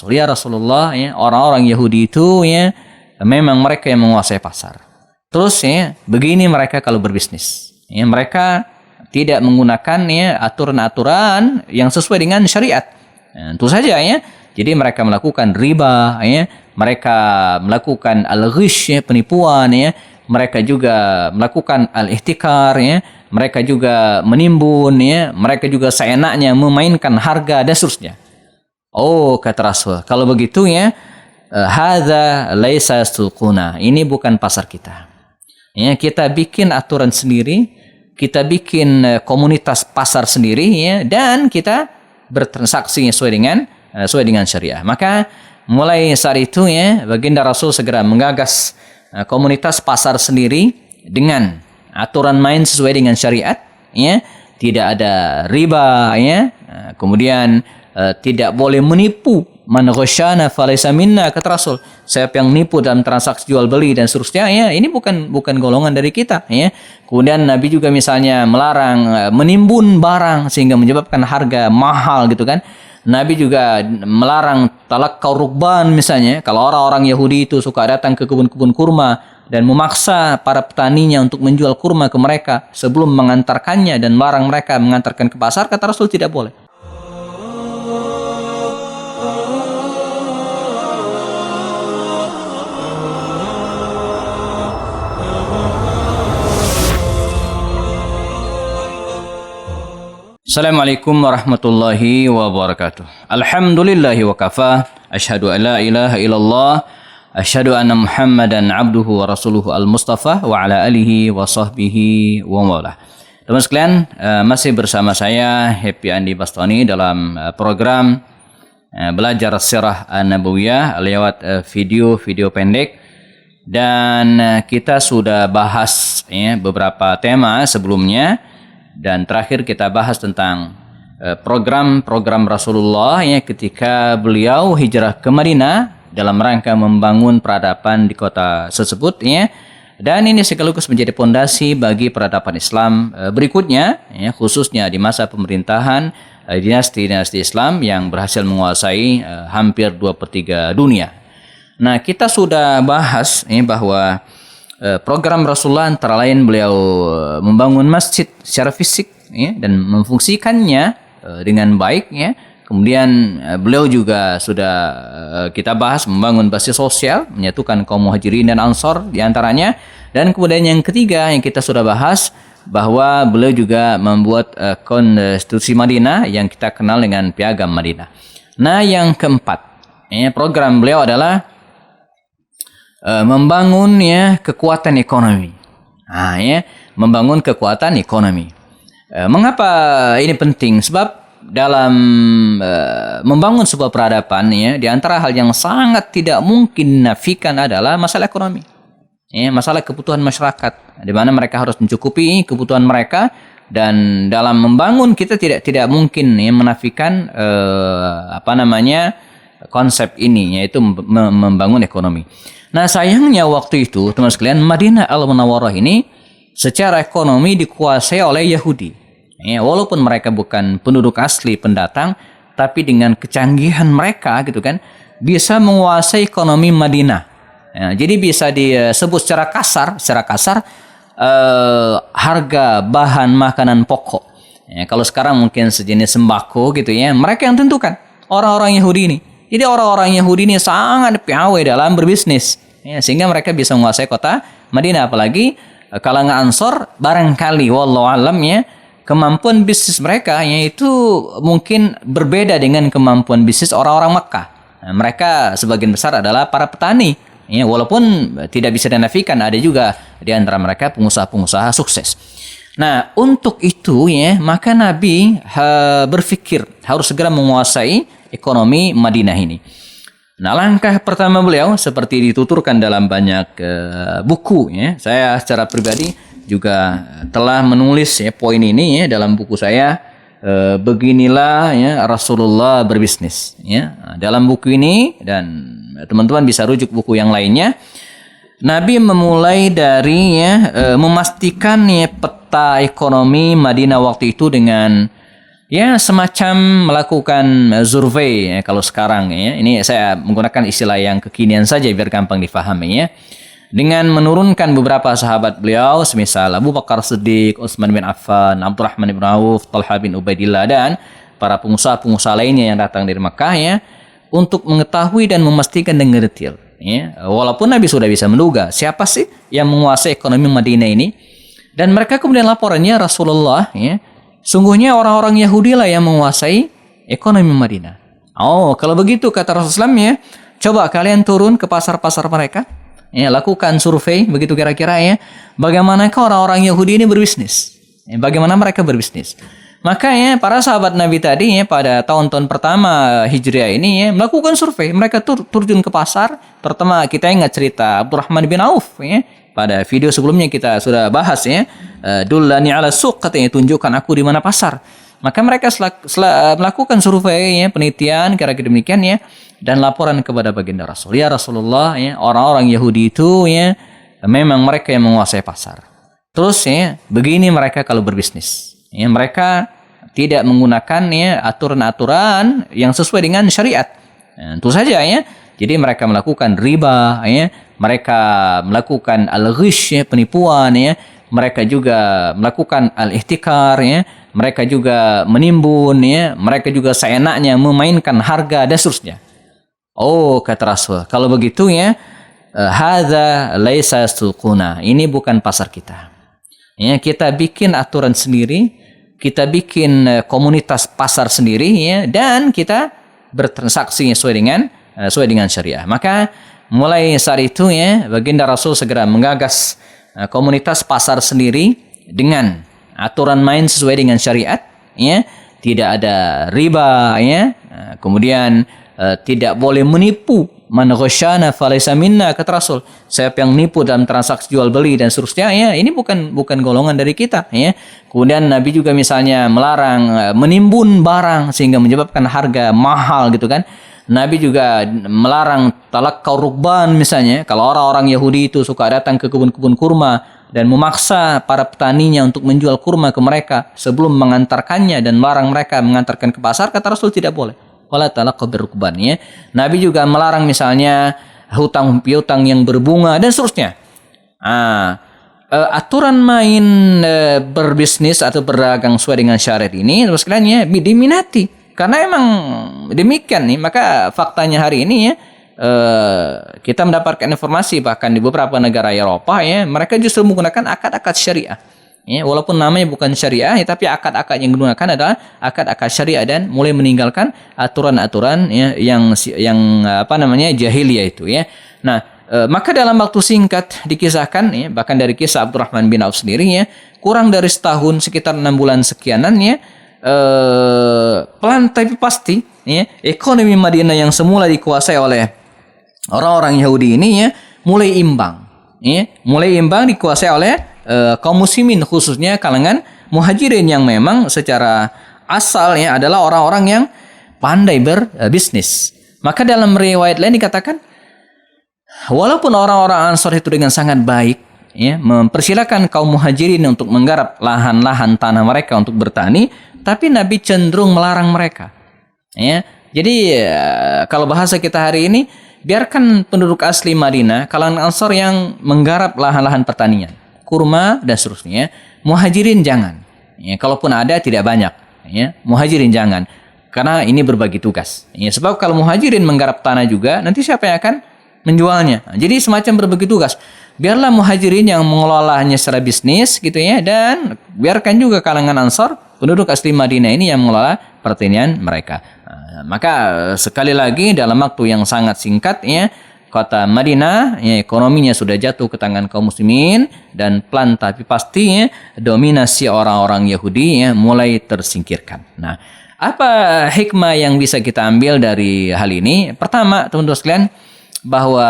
Ya Rasulullah, ya, orang-orang Yahudi itu ya memang mereka yang menguasai pasar. Terus ya begini mereka kalau berbisnis, ya mereka tidak menggunakan ya aturan-aturan yang sesuai dengan syariat. Nah, tentu saja ya. Jadi mereka melakukan riba, ya, mereka melakukan al-ghish, ya, penipuan, ya, mereka juga melakukan al-ihtikar, ya, mereka juga menimbun, ya, mereka juga seenaknya memainkan harga dan seterusnya. Oh, kata Rasul, kalau begitu ya, hadza laisa suquna. Ini bukan pasar kita. Ya, kita bikin aturan sendiri, kita bikin komunitas pasar sendiri ya, dan kita bertransaksi sesuai dengan syariah. Maka mulai saat itu ya, baginda Rasul segera menggagas komunitas pasar sendiri dengan aturan main sesuai dengan syariat ya. Tidak ada riba ya. Kemudian tidak boleh menipu. Man ghasyana falaysa minna, kata Rasul. Siapa yang nipu dalam transaksi jual beli dan seterusnya ya, ini bukan golongan dari kita ya. Kemudian Nabi juga misalnya melarang menimbun barang sehingga menyebabkan harga mahal gitu kan. Nabi juga melarang talaqqaw rukban misalnya. Kalau orang-orang Yahudi itu suka datang ke kebun-kebun kurma dan memaksa para petaninya untuk menjual kurma ke mereka sebelum mengantarkannya dan melarang mereka mengantarkan ke pasar, kata Rasul tidak boleh. Assalamualaikum warahmatullahi wabarakatuh. Alhamdulillahi wa kafa. Asyhadu an la ilaha illallah. Asyhadu anna Muhammadan abduhu wa rasuluhu al-Mustafa wa ala alihi wa sahbihi wa mawlah. Teman sekalian, masih bersama saya Happy Andi Bastoni dalam program belajar sirah an-nabawiyah lewat video-video pendek. Dan kita sudah bahas ya, beberapa tema sebelumnya. Dan terakhir kita bahas tentang program-program Rasulullah ya, ketika beliau hijrah ke Madinah dalam rangka membangun peradaban di kota tersebut ya. Dan ini sekaligus menjadi pondasi bagi peradaban Islam berikutnya ya, khususnya di masa pemerintahan dinasti-dinasti Islam yang berhasil menguasai hampir 2/3 dunia. Nah, kita sudah bahas ya, bahwa program Rasulullah antara lain beliau membangun masjid secara fisik ya, dan memfungsikannya dengan baik ya. Kemudian beliau juga sudah kita bahas membangun basis sosial, menyatukan kaum muhajirin dan ansor diantaranya. Dan kemudian yang ketiga yang kita sudah bahas bahwa beliau juga membuat konstitusi Madinah yang kita kenal dengan Piagam Madinah. Nah, yang keempat ya, program beliau adalah membangun ya kekuatan ekonomi. Nah, ya, membangun kekuatan ekonomi. Mengapa ini penting? Sebab dalam membangun sebuah peradaban ya, di antara hal yang sangat tidak mungkin dinafikan adalah masalah ekonomi. Ya, masalah kebutuhan masyarakat, di mana mereka harus mencukupi kebutuhan mereka, dan dalam membangun kita tidak mungkin ya, menafikan konsep ini, yaitu membangun ekonomi. Nah, sayangnya waktu itu, teman sekalian, Madinah Al-Munawwarah ini secara ekonomi dikuasai oleh Yahudi. Ya, walaupun mereka bukan penduduk asli pendatang, tapi dengan kecanggihan mereka gitu kan, bisa menguasai ekonomi Madinah. Ya, jadi bisa disebut secara kasar, harga bahan makanan pokok. Ya, kalau sekarang mungkin sejenis sembako gitu ya, mereka yang tentukan, orang-orang Yahudi ini. Jadi orang-orang Yahudi ini sangat piawai dalam berbisnis. Ya, sehingga mereka bisa menguasai kota Madinah. Apalagi kalangan Ansor barangkali wallahu alam ya, kemampuan bisnis mereka yaitu mungkin berbeda dengan kemampuan bisnis orang-orang Makkah. Nah, mereka sebagian besar adalah para petani. Ya, walaupun tidak bisa dinafikan ada juga di antara mereka pengusaha-pengusaha sukses. Nah, untuk itu ya, maka Nabi berpikir harus segera menguasai ekonomi Madinah ini. Nah, langkah pertama beliau seperti dituturkan dalam banyak buku ya. Saya secara pribadi juga telah menulis ya poin ini ya dalam buku saya, beginilah ya Rasulullah berbisnis ya. Nah, dalam buku ini, dan teman-teman bisa rujuk buku yang lainnya, Nabi memulai dari ya memastikan ya peta ekonomi Madinah waktu itu dengan Ya, semacam melakukan survei ya, kalau sekarang ya. Ini saya menggunakan istilah yang kekinian saja biar gampang difahami ya. Dengan menurunkan beberapa sahabat beliau, semisal Abu Bakar Siddiq, Utsman bin Affan, Abdurrahman bin Auf, Talha bin Ubaidillah, dan para pengusaha-pengusaha lainnya yang datang dari Makkah ya, untuk mengetahui dan memastikan dengan detail. Ya. Walaupun Nabi sudah bisa menduga siapa sih yang menguasai ekonomi Madinah ini, dan mereka kemudian laporannya Rasulullah ya, sungguhnya orang-orang Yahudi lah yang menguasai ekonomi Madinah. Oh, kalau begitu kata Rasulullah ya, coba kalian turun ke pasar-pasar mereka, ya, lakukan survei, begitu kira-kira ya, bagaimanakah orang-orang Yahudi ini berbisnis, ya, bagaimana mereka berbisnis. Maka ya, para sahabat Nabi tadi ya, pada tahun-tahun pertama Hijriah ini ya, melakukan survei, mereka terjun ke pasar. Pertama kita ingat cerita Abdurrahman bin Auf ya, pada video sebelumnya kita sudah bahas ya, dullani ala suq, katanya tunjukkan aku di mana pasar. Maka mereka melakukan survei ya, penelitian kira-kira demikian ya, dan laporan kepada baginda Rasul. Ya Rasulullah ya, orang-orang Yahudi itu ya, memang mereka yang menguasai pasar. Terus ya, begini mereka kalau berbisnis. Ya, mereka tidak menggunakan ya, aturan-aturan yang sesuai dengan syariat. Ya, tentu saja ya. Jadi mereka melakukan riba ya, mereka melakukan al-ghish ya, penipuan ya, mereka juga melakukan al-ihtikar ya, mereka juga menimbun ya, mereka juga seenaknya memainkan harga dan seterusnya. Oh, kata Rasul, kalau begitu ya, hadza laisa suquna. Ini bukan pasar kita. Ya, kita bikin aturan sendiri, kita bikin komunitas pasar sendiri ya, dan kita bertransaksi sesuai dengan syariah. Maka mulai saat itu ya, baginda Rasul segera menggagas komunitas pasar sendiri dengan aturan main sesuai dengan syariat ya, tidak ada riba ya, kemudian tidak boleh menipu, man ghasyana falaysa minna, kata Rasul. Siapa yang nipu dalam transaksi jual beli dan seterusnya ya, ini bukan golongan dari kita ya. Kemudian Nabi juga misalnya melarang menimbun barang sehingga menyebabkan harga mahal gitu kan. Nabi juga melarang talaqqaw rukban misalnya. Kalau orang-orang Yahudi itu suka datang ke kebun-kebun kurma dan memaksa para petaninya untuk menjual kurma ke mereka sebelum mengantarkannya, dan melarang mereka mengantarkan ke pasar, kata Rasul tidak boleh. Wala talaqqaw birrukban ya. Nabi juga melarang misalnya hutang piutang yang berbunga dan seterusnya. Aturan main berbisnis atau berdagang sesuai dengan syariat ini terus sekalian ya, diminati karena emang demikian nih. Maka faktanya hari ini ya, kita mendapatkan informasi bahkan di beberapa negara Eropa ya, mereka justru menggunakan akad-akad syariah. Ya, walaupun namanya bukan syariah, ya, tapi akad-akad yang digunakan adalah akad-akad syariah, dan mulai meninggalkan aturan-aturan ya, yang jahiliyah itu ya. Nah, maka dalam waktu singkat dikisahkan ya, bahkan dari kisah Abdurrahman bin Auf sendiri ya, kurang dari setahun, sekitar 6 bulan sekianan ya, pelan tapi pasti ya, ekonomi Madinah yang semula dikuasai oleh orang-orang Yahudi ini ya, mulai imbang ya, dikuasai oleh kaum muslimin, khususnya kalangan muhajirin yang memang secara asal ya adalah orang-orang yang pandai berbisnis. Maka dalam riwayat lain dikatakan, walaupun orang-orang Ansor itu dengan sangat baik ya, mempersilakan kaum muhajirin untuk menggarap lahan-lahan tanah mereka untuk bertani, tapi Nabi cenderung melarang mereka. Ya, jadi kalau bahasa kita hari ini, biarkan penduduk asli Madinah, kalangan Ansor yang menggarap lahan-lahan pertanian, kurma dan seterusnya. Muhajirin jangan. Ya, kalaupun ada tidak banyak. Ya, muhajirin jangan. Karena ini berbagi tugas. Ya, sebab kalau muhajirin menggarap tanah juga, nanti siapa yang akan menjualnya? Nah, jadi semacam berbagi tugas. Biarlah muhajirin yang mengelolanya secara bisnis gitu ya, dan biarkan juga kalangan Ansar, penduduk asli Madinah ini yang mengelola pertanian mereka. Nah, maka sekali lagi dalam waktu yang sangat singkat ya, kota Madinah ya, ekonominya sudah jatuh ke tangan kaum muslimin, dan pelan tapi pasti ya, dominasi orang-orang Yahudi ya, mulai tersingkirkan. Nah, apa hikmah yang bisa kita ambil dari hal ini? Pertama, teman-teman sekalian, bahwa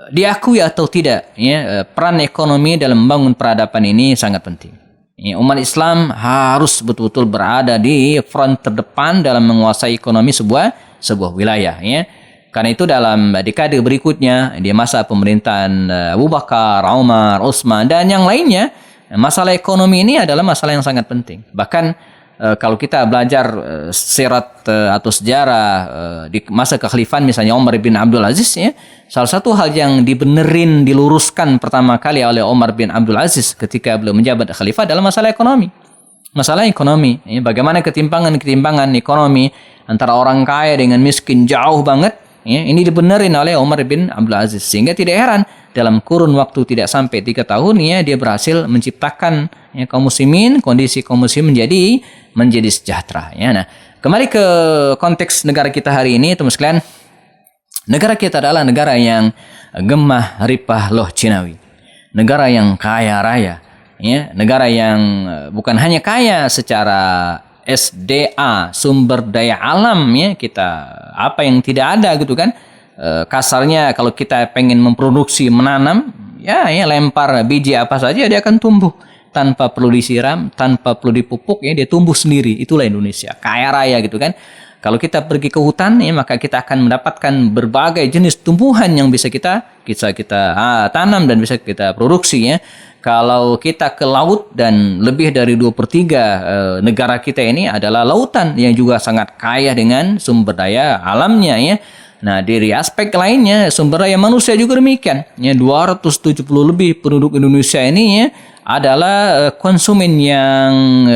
diakui atau tidak ya, peran ekonomi dalam membangun peradaban ini sangat penting. Ya, umat Islam harus betul-betul berada di front terdepan dalam menguasai ekonomi sebuah wilayah ya. Karena itu dalam dekade berikutnya, di masa pemerintahan Abu Bakar, Umar, Utsman, dan yang lainnya, masalah ekonomi ini adalah masalah yang sangat penting. Bahkan kalau kita belajar sirat atau sejarah di masa kekhalifahan misalnya Umar bin Abdul Aziz ya, salah satu hal yang dibenerin, diluruskan pertama kali oleh Umar bin Abdul Aziz ketika beliau menjabat khalifah adalah masalah ekonomi. Masalah ekonomi, ya, bagaimana ketimpangan ekonomi antara orang kaya dengan miskin jauh banget. Ya, ini dibenerin oleh Umar bin Abdul Aziz, sehingga tidak heran dalam kurun waktu tidak sampai 3 tahun ya dia berhasil menciptakan ya, kaum muslimin, kondisi kaum muslimin menjadi sejahtera. Ya, nah kembali ke konteks negara kita hari ini, teman sekalian, negara kita adalah negara yang gemah ripah loh Cinawi, negara yang kaya raya, ya, negara yang bukan hanya kaya secara SDA, sumber daya alam ya, kita apa yang tidak ada gitu kan. Kasarnya kalau kita pengen memproduksi, menanam ya lempar biji apa saja dia akan tumbuh tanpa perlu disiram, tanpa perlu dipupuk ya, dia tumbuh sendiri. Itulah Indonesia, kaya raya gitu kan. Kalau kita pergi ke hutan ya, maka kita akan mendapatkan berbagai jenis tumbuhan yang bisa kita tanam dan bisa kita produksi ya. Kalau kita ke laut, dan lebih dari 2/3 negara kita ini adalah lautan yang juga sangat kaya dengan sumber daya alamnya ya. Nah, dari aspek lainnya sumber daya manusia juga demikian. Ya, 270 lebih penduduk Indonesia ini ya adalah konsumen yang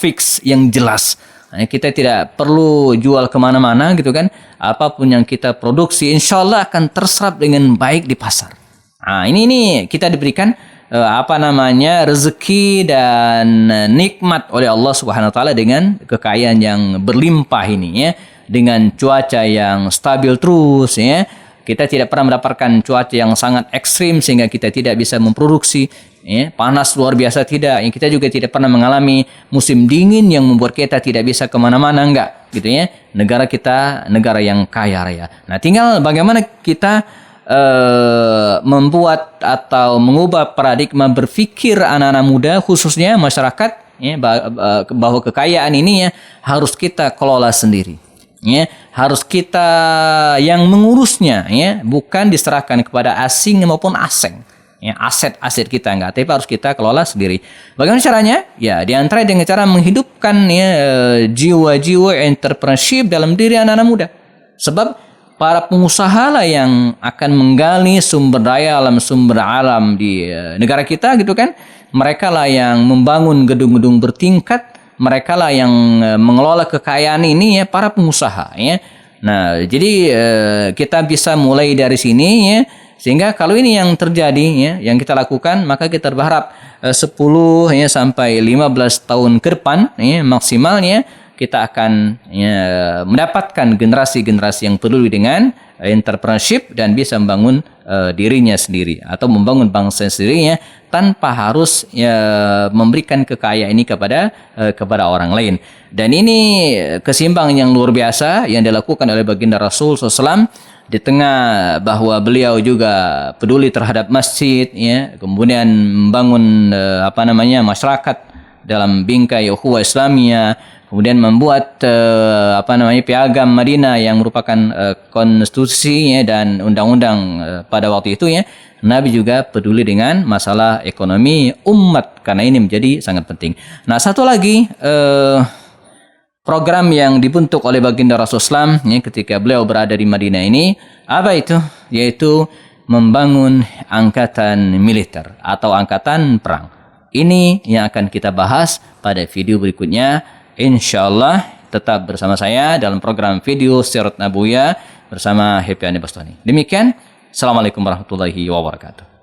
fix, yang jelas. Nah, kita tidak perlu jual kemana-mana gitu kan. Apapun yang kita produksi insya Allah akan terserap dengan baik di pasar. Nah, ini kita diberikan rezeki dan nikmat oleh Allah Subhanahu wa taala dengan kekayaan yang berlimpah ini ya, dengan cuaca yang stabil terus ya. Kita tidak pernah mendapatkan cuaca yang sangat ekstrim sehingga kita tidak bisa memproduksi ya, panas luar biasa tidak. Kita juga tidak pernah mengalami musim dingin yang membuat kita tidak bisa kemana-mana, enggak gitu ya. Negara kita negara yang kaya raya. Nah, tinggal bagaimana kita membuat atau mengubah paradigma berpikir anak-anak muda, khususnya masyarakat ya, bahwa kekayaan ini ya harus kita kelola sendiri ya, harus kita yang mengurusnya ya, bukan diserahkan kepada asing maupun asing ya, aset-aset kita enggak, tapi harus kita kelola sendiri. Bagaimana caranya? Ya, di antara dengan cara menghidupkan ya jiwa-jiwa entrepreneurship dalam diri anak-anak muda. Sebab para pengusaha lah yang akan menggali sumber alam di negara kita gitu kan. Mereka lah yang membangun gedung-gedung bertingkat, mereka lah yang mengelola kekayaan ini ya, para pengusaha ya. Nah, jadi kita bisa mulai dari sini ya, sehingga kalau ini yang terjadi ya, yang kita lakukan, maka kita berharap 10 ya sampai 15 tahun ke depan ya, maksimalnya kita akan ya, mendapatkan generasi-generasi yang peduli dengan entrepreneurship dan bisa membangun dirinya sendiri atau membangun bangsa sendirinya tanpa harus ya, memberikan kekayaan ini kepada orang lain. Dan ini keseimbangan yang luar biasa yang dilakukan oleh baginda Rasul SAW di tengah bahwa beliau juga peduli terhadap masjid ya, kemudian membangun masyarakat dalam bingkai ukhuwah Islamiyah, kemudian membuat piagam Madinah yang merupakan konstitusi ya, dan undang-undang pada waktu itu ya. Nabi juga peduli dengan masalah ekonomi umat karena ini menjadi sangat penting. Nah, satu lagi program yang dibentuk oleh baginda Rasulullah ya, ketika beliau berada di Madinah ini, apa itu? Yaitu membangun angkatan militer atau angkatan perang. Ini yang akan kita bahas pada video berikutnya. Insyaallah tetap bersama saya dalam program video Sirat Nabawiyah bersama Happy Andi Bastoni. Demikian, Assalamualaikum warahmatullahi wabarakatuh.